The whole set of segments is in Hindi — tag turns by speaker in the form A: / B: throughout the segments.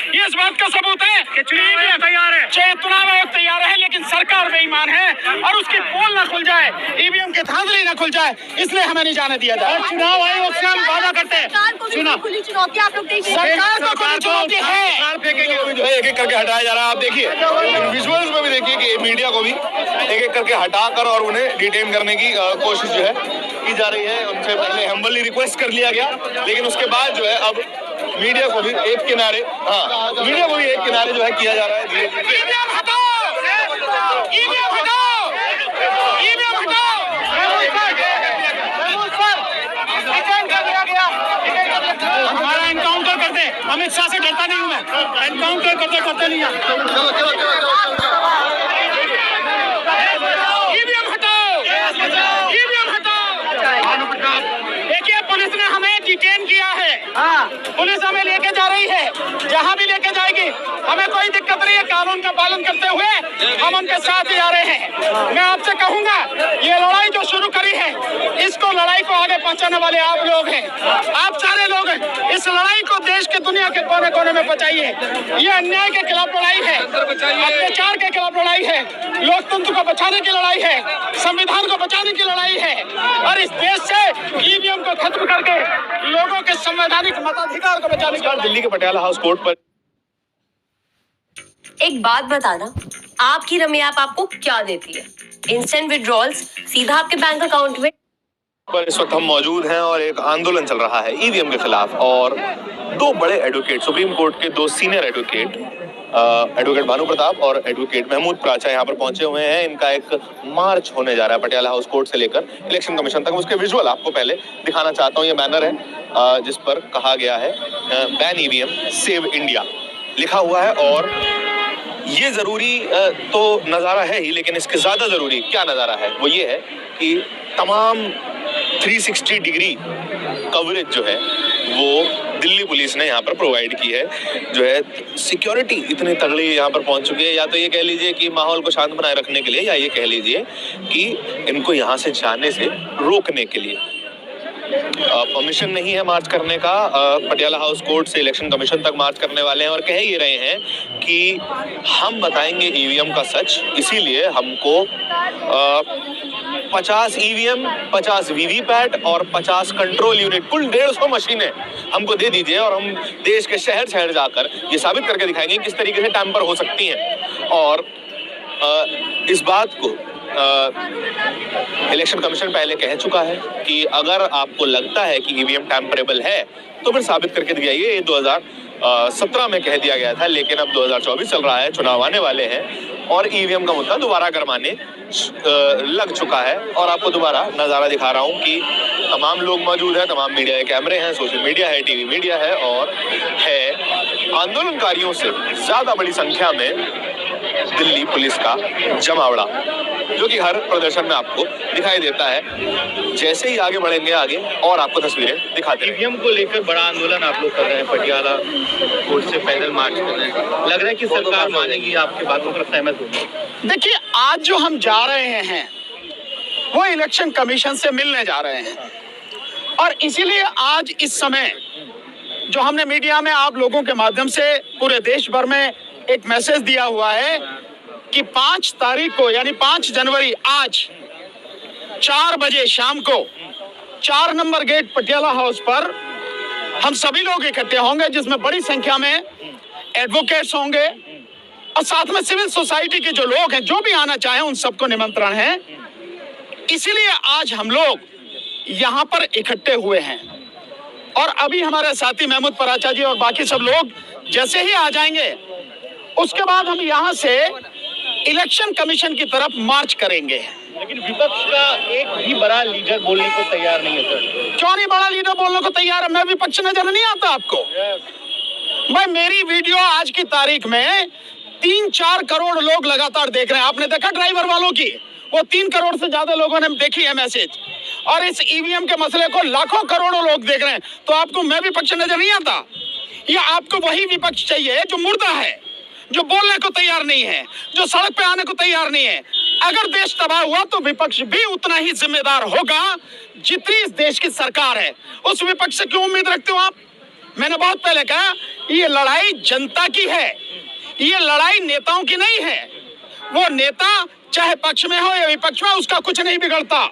A: ये इस बात का सबूत है कि चुनाव आयोग तैयार है, चुनाव आयोग तैयार है, लेकिन सरकार बेईमान है और उसकी पोल ना खुल जाए, ईवीएम की धांधली ना खुल जाए, इसलिए हमें नहीं जाने दिया जाए। चुनाव आयोग से हम वादा करते हैं,
B: खुली चुनौती आप लोग देंगे।
A: सरकार को खुली चुनौती है।
C: एक एक करके हटाया जा रहा है। आप देखिए विजुअल्स में भी देखिए कि मीडिया को भी एक एक करके हटाकर और उन्हें डिटेन करने की कोशिश जो है की जा रही है। उनसे पहले हम्बली रिक्वेस्ट कर लिया गया, लेकिन उसके बाद जो है अब मीडिया को भी एक किनारे जो है किया जा रहा है।
A: ईवीएम हटाओ, ईवीएम हटाओ, ईवीएम हटाओ। हमारा एनकाउंटर करते, अमित शाह से डरता नहीं हूँ मैं, एनकाउंटर करते नहीं। ईवीएम हटाओ, ईवीएम हटाओ। देखिए पुलिस ने हमें डिटेन किया है, पुलिस हमें लेके जा रही है, जहाँ भी लेके जाएगी हमें कोई दिक्कत नहीं है। कानून का पालन करते हुए हम उनके साथ ही आ रहे हैं। मैं आपसे कहूंगा ये लड़ाई जो शुरू करी है, इसको लड़ाई को आगे पहुंचाने वाले आप लोग हैं, आप सारे लोग हैं। इस लड़ाई को देश के दुनिया के कोने कोने में पहुंचाइए। ये अन्याय के खिलाफ लड़ाई है, अत्याचार के खिलाफ लड़ाई है, लोकतंत्र को बचाने की लड़ाई है, संविधान को बचाने की लड़ाई है और इस देश से ईवीएम को खत्म करके लोगों के संवैधानिक मताधिकार को बचाने की।
C: दिल्ली के पटियाला हाउस कोर्ट पर
B: एक बात बताना, आपकी रमी ऐप आपको क्या देती है? इंस्टेंट विड्रॉल्स सीधा आपके बैंक अकाउंट में।
C: पर इस वक्त हम मौजूद हैं और एक आंदोलन चल रहा है ईवीएम के खिलाफ और दो बड़े एडवोकेट, सुप्रीम कोर्ट के दो senior advocate, advocate Bhanu Pratap और एडवोकेट महमूद प्राचा यहाँ पर पहुंचे हुए हैं। इनका एक मार्च होने जा रहा है पटियाला हाउस कोर्ट से लेकर इलेक्शन कमीशन तक। उसके विजुअल आपको पहले दिखाना चाहता हूँ। ये बैनर है जिस पर कहा गया है बैन ईवीएम सेव इंडिया लिखा हुआ है और ये जरूरी तो नज़ारा है ही, लेकिन इसके ज़्यादा ज़रूरी क्या नज़ारा है वो ये है कि तमाम 360 डिग्री कवरेज जो है वो दिल्ली पुलिस ने यहाँ पर प्रोवाइड की है। जो है सिक्योरिटी इतनी तगड़ी यहाँ पर पहुँच चुकी है, या तो ये कह लीजिए कि माहौल को शांत बनाए रखने के लिए, या ये कह लीजिए कि इनको यहाँ से जाने से रोकने के लिए। परमिशन नहीं है मार्च करने का। पटियाला हाउस कोर्ट से इलेक्शन कमीशन तक मार्च करने वाले हैं और कह ये रहे हैं कि हम बताएंगे ईवीएम का सच, इसीलिए हमको 50 ईवीएम, 50 वीवीपैट और 50 कंट्रोल यूनिट, कुल 150 मशीनें हमको दे दीजिए और हम देश के शहर शहर जाकर ये साबित करके दिखाएंगे किस तरीके से टैम्पर हो सकती हैं। और इस बात को इलेक्शन कमीशन पहले कह चुका है कि अगर आपको लगता है कि ईवीएम टैम्परेबल है तो फिर साबित करके दिखाइए। ये 2017 में कह दिया गया था, लेकिन अब 2024 चल रहा है, चुनाव आने वाले हैं और ईवीएम का मुद्दा दोबारा गरमाने लग चुका है। और आपको दोबारा नज़ारा दिखा रहा हूँ कि तमाम लोग मौजूद हैं, तमाम मीडिया के कैमरे हैं, सोशल मीडिया है, टीवी मीडिया है और है आंदोलनकारियों से ज़्यादा बड़ी संख्या में दिल्ली पुलिस का जमावड़ा, जो कि हर प्रदर्शन में आपको दिखाई देता है। जैसे ही आगे बढ़ेंगे आगे और आपको तस्वीरें दिखाते हैं।
D: ईवीएम को लेकर बड़ा आंदोलन आप लोग कर रहे हैं, पटियाला कोर्ट से पैदल मार्च कर रहे हैं, लग रहा है कि सरकार मानेगी, आपकी बातों पर सहमत होगी?
A: देखिए आज जो हम जा रहे हैं वो इलेक्शन कमीशन से मिलने जा रहे हैं और इसीलिए आज इस समय जो हमने मीडिया में आप लोगों के माध्यम से पूरे देश भर में एक मैसेज दिया हुआ है कि 5 तारीख को यानी 5 जनवरी आज 4 बजे शाम को 4 नंबर गेट पटियाला हाउस पर हम सभी लोग इकट्ठे होंगे, जिसमें बड़ी संख्या में एडवोकेट्स होंगे और साथ में सिविल सोसाइटी के जो लोग हैं, जो भी आना चाहें उन सबको निमंत्रण है। इसीलिए आज हम लोग यहाँ पर इकट्ठे हुए हैं और अभी हमारे साथी महमूद प्राचा जी और बाकी सब लोग जैसे ही आ जाएंगे उसके बाद हम यहाँ से इलेक्शन कमीशन की तरफ मार्च करेंगे।
D: लेकिन विपक्ष का एक भी बड़ा लीडर बोलने को तैयार नहीं है सर।
A: क्यों नहीं बड़ा लीडर बोलने को तैयार है? मैं विपक्ष नजर नहीं आता आपको? भाई मेरी वीडियो आज की तारीख में 3-4 करोड़ लोग लगातार देख रहे हैं। आपने देखा ड्राइवर वालों की, वो 3 करोड़ से ज्यादा लोगों ने देखी है मैसेज। और इस ईवीएम के मसले को लाखों करोड़ों लोग देख रहे हैं। तो आपको मैं विपक्ष नजर नहीं आता? या आपको वही विपक्ष चाहिए जो मुर्दा है, जो बोलने को तैयार नहीं है, जो सड़क पे आने को तैयार नहीं है? अगर देश तबाह हुआ तो विपक्ष भी उतना ही जिम्मेदार होगा जितनी इस देश की सरकार है। उस विपक्ष से क्यों उम्मीद रखते हो आप? मैंने बहुत पहले कहा, ये लड़ाई जनता की है, ये लड़ाई नेताओं की नहीं है। वो नेता चाहे पक्ष में हो या विपक्ष में, उसका कुछ नहीं बिगड़ता,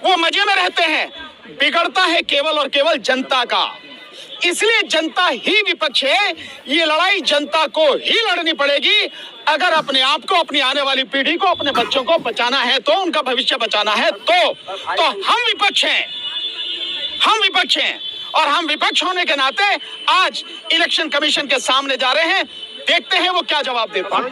A: वो मजे में रहते हैं। बिगड़ता है केवल और केवल जनता का। इसलिए जनता ही विपक्ष है। ये लड़ाई जनता को ही लड़नी पड़ेगी अगर अपने आप को, अपनी आने वाली पीढ़ी को, अपने बच्चों को बचाना है, तो उनका भविष्य बचाना है, तो हम विपक्ष हैं, हम विपक्ष हैं। और हम विपक्ष होने के नाते आज इलेक्शन कमीशन के सामने जा रहे हैं। देखते हैं वो क्या जवाब देते हैं।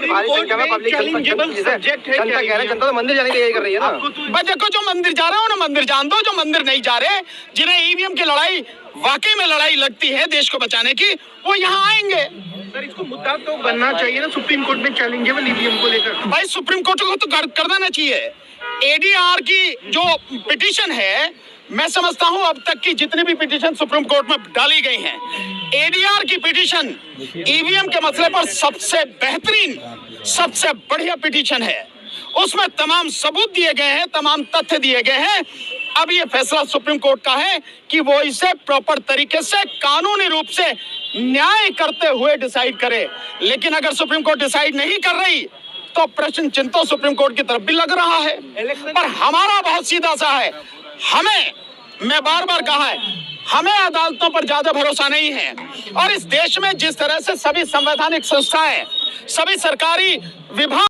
E: जनता तो मंदिर जाने की यही कर रही है ना।
A: बस देखो, जो मंदिर जा रहे हो ना मंदिर जान दो, जो मंदिर नहीं जा रहे, जिन्हें ईवीएम की लड़ाई वाकई में लड़ाई लगती है देश को बचाने की, वो यहाँ आएंगे।
D: सर, इसको मुद्दा तो बनना चाहिए ना सुप्रीम कोर्ट में, चैलेंजेबल ईवीएम को लेकर।
A: भाई सुप्रीम कोर्ट को तो कर देना चाहिए। एडीआर की जो पिटीशन है, मैं समझता हूं अब तक की जितनी भी पिटीशन सुप्रीम कोर्ट में डाली गई हैं, एडीआर की पिटीशन ईवीएम के मसले पर सबसे बेहतरीन, सबसे बढ़िया पिटीशन है। उसमें तमाम सबूत दिए गए हैं, तमाम तथ्य दिए गए हैं। अब ये फैसला सुप्रीम कोर्ट का है कि वो इसे प्रॉपर तरीके से, कानूनी रूप से न्याय करते हुए डिसाइड करे। लेकिन अगर सुप्रीम कोर्ट डिसाइड नहीं कर रही तो प्रश्न चिन्ह तो सुप्रीम कोर्ट की तरफ भी लग रहा है। पर हमारा बहुत सीधा सा है, मैं बार बार कहा है, हमें अदालतों पर ज्यादा भरोसा नहीं है। और इस देश में जिस तरह से सभी संवैधानिक संस्थाएं, सभी सरकारी विभाग